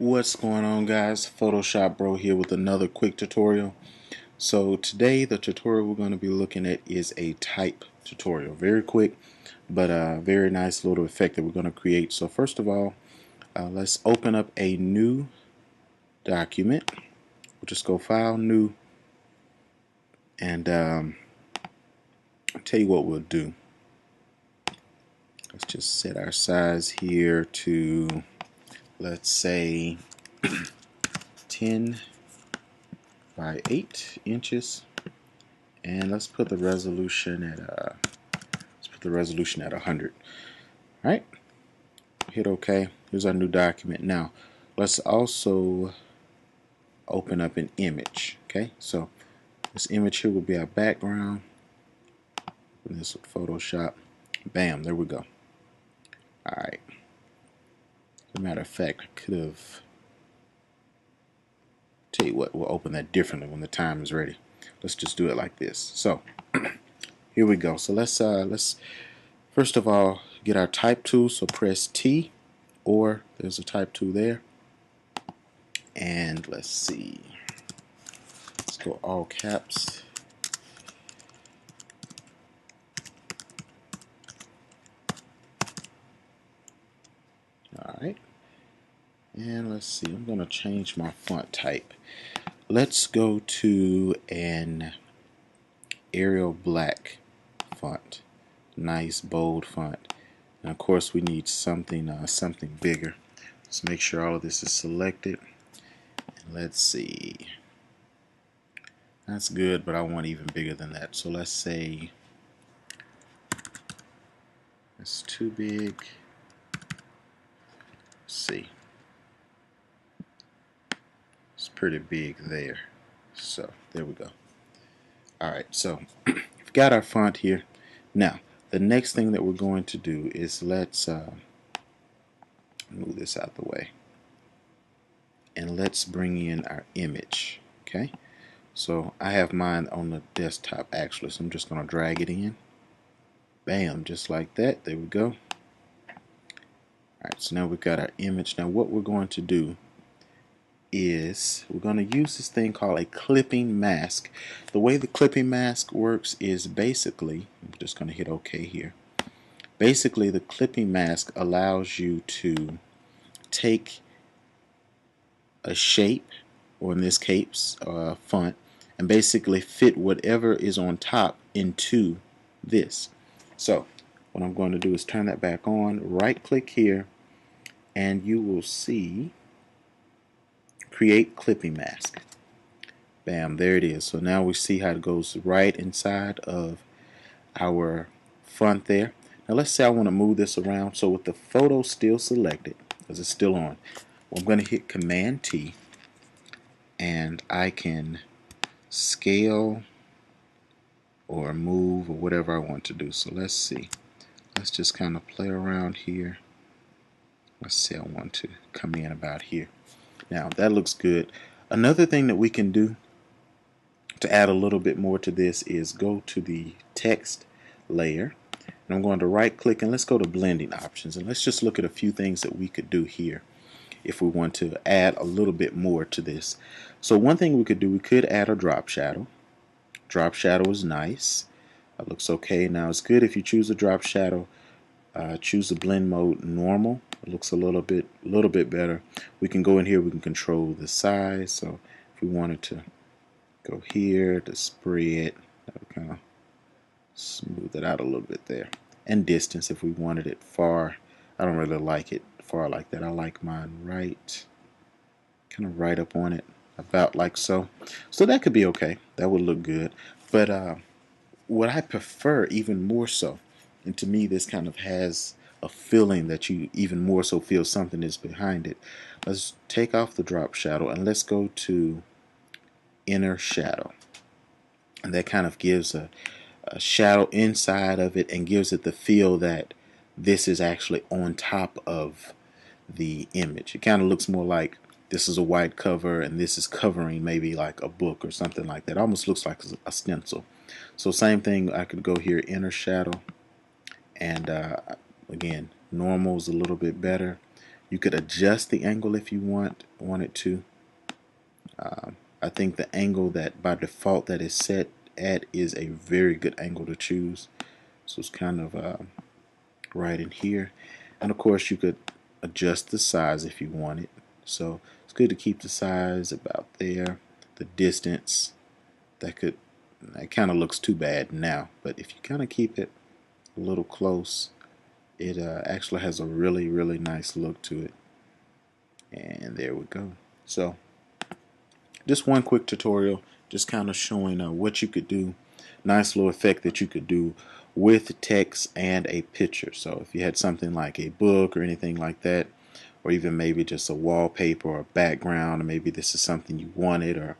What's going on, guys? ThePhotoshopBro here with another quick tutorial. So today the tutorial we're going to be looking at is a type tutorial. Very quick, but a very nice little effect that we're going to create. So first of all, let's open up a new document. We'll just go File, New, and I'll tell you what we'll do. Let's just set our size here to, let's say, 10 by 8 inches, and let's put the resolution at 100. All right, hit OK. Here's our new document. Now let's also open up an image. Okay, so this image here will be our background. Open this with Photoshop. Bam, there we go. All right. As a matter of fact, I could have. Tell you what, we'll open that differently when the time is ready. Let's just do it like this. So here we go. So let's first of all get our type tool. So press T, or there's a type tool there, and let's see. Let's go all caps. All right, and let's see. I'm going to change my font type. Let's go to an Arial black font, nice bold font, and of course we need something bigger. Let's make sure all of this is selected, and let's see. That's good, but I want even bigger than that. So let's say it's too big. Let's see. It's pretty big there. So there we go. Alright, so we've got our font here. Now the next thing that we're going to do is let's move this out the way, and let's bring in our image. Okay, so I have mine on the desktop actually, so I'm just going to drag it in. Bam, just like that. There we go. Alright, so now we've got our image. Now what we're going to do is we're going to use this thing called a clipping mask. The way the clipping mask works is basically, I'm just going to hit OK here. Basically, the clipping mask allows you to take a shape, or in this case, font, and basically fit whatever is on top into this. So what I'm going to do is turn that back on, right click here, and you will see Create Clipping Mask. Bam, there it is. So now we see how it goes right inside of our font there. Now let's say I want to move this around. So with the photo still selected, because it's still on, I'm going to hit Command T, and I can scale or move or whatever I want to do. So let's see. Let's just kind of play around here. Let's say I want to come in about here. Now that looks good. Another thing that we can do to add a little bit more to this is go to the text layer, and I'm going to right click, and let's go to blending options, and let's just look at a few things that we could do here if we want to add a little bit more to this. So one thing we could do, we could add a drop shadow. Drop shadow is nice. That looks okay. Now it's good if you choose a drop shadow, choose the blend mode normal. It looks a little bit better. We can go in here, we can control the size. So if we wanted to go here to spread, that would kind of smooth it out a little bit there. And distance if we wanted it far. I don't really like it far like that. I like mine right, kind of right up on it, about like so. So that could be okay. That would look good. But what I prefer even more so, and to me this kind of has a feeling that you even more so feel something is behind it. Let's take off the drop shadow, and let's go to inner shadow, and that kind of gives a shadow inside of it and gives it the feel that this is actually on top of the image. It kind of looks more like this is a white cover and this is covering maybe like a book or something like that. It almost looks like a stencil. So same thing, I could go here, inner shadow, and again, normal is a little bit better. You could adjust the angle if you wanted to. I think the angle that by default that is set at is a very good angle to choose. So it's kind of right in here. And of course you could adjust the size if you want it. So it's good to keep the size about there. The distance, that kind of looks too bad now, but if you kind of keep it a little close, it actually has a really nice look to it. And there we go. So just one quick tutorial, just kind of showing what you could do. Nice little effect that you could do with text and a picture. So if you had something like a book or anything like that, or even maybe just a wallpaper or a background, or maybe this is something you wanted, or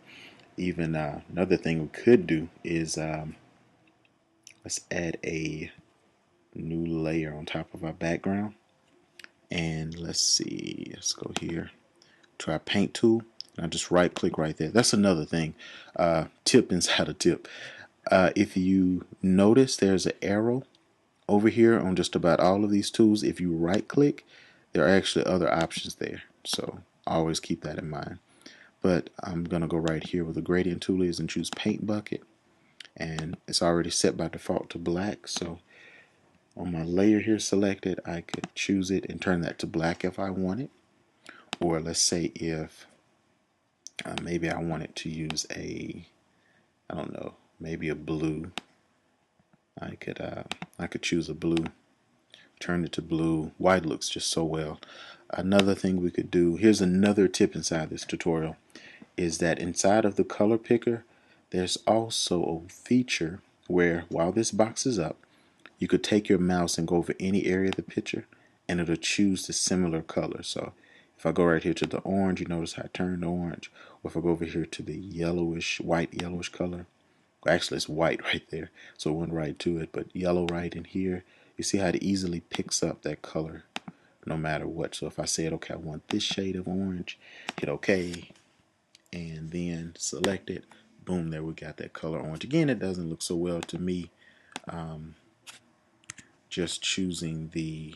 even another thing we could do is let's add a new layer on top of our background. And let's see, let's go here to our paint tool. And I just right click right there. That's another thing. Tip inside a tip. If you notice there's an arrow over here on just about all of these tools, if you right click, there are actually other options there. So always keep that in mind. But I'm going to go right here where the gradient tool is and choose paint bucket. And it's already set by default to black. So on my layer here selected, I could choose it and turn that to black if I want it. Or let's say if maybe I wanted to use a, I don't know, maybe a blue. I could choose a blue, turn it to blue. White looks just so well. Another thing we could do, here's another tip inside this tutorial, is that inside of the color picker, there's also a feature where while this box is up, you could take your mouse and go over any area of the picture and it'll choose the similar color. So if I go right here to the orange, you notice how I turned orange. Or if I go over here to the yellowish, white yellowish color, well, actually it's white right there, so it went right to it, but yellow right in here, you see how it easily picks up that color no matter what. So if I said, okay, I want this shade of orange, hit OK, and then select it, boom, there we got that color orange. Again, it doesn't look so well to me. Just choosing the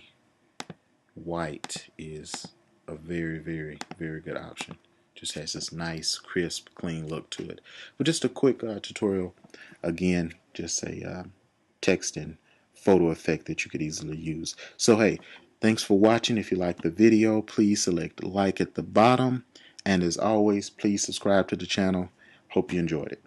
white is a very good option. Just has this nice, crisp, clean look to it. But just a quick tutorial. Again, just a text and photo effect that you could easily use. So hey, thanks for watching. If you like the video, please select like at the bottom. And as always, please subscribe to the channel. Hope you enjoyed it.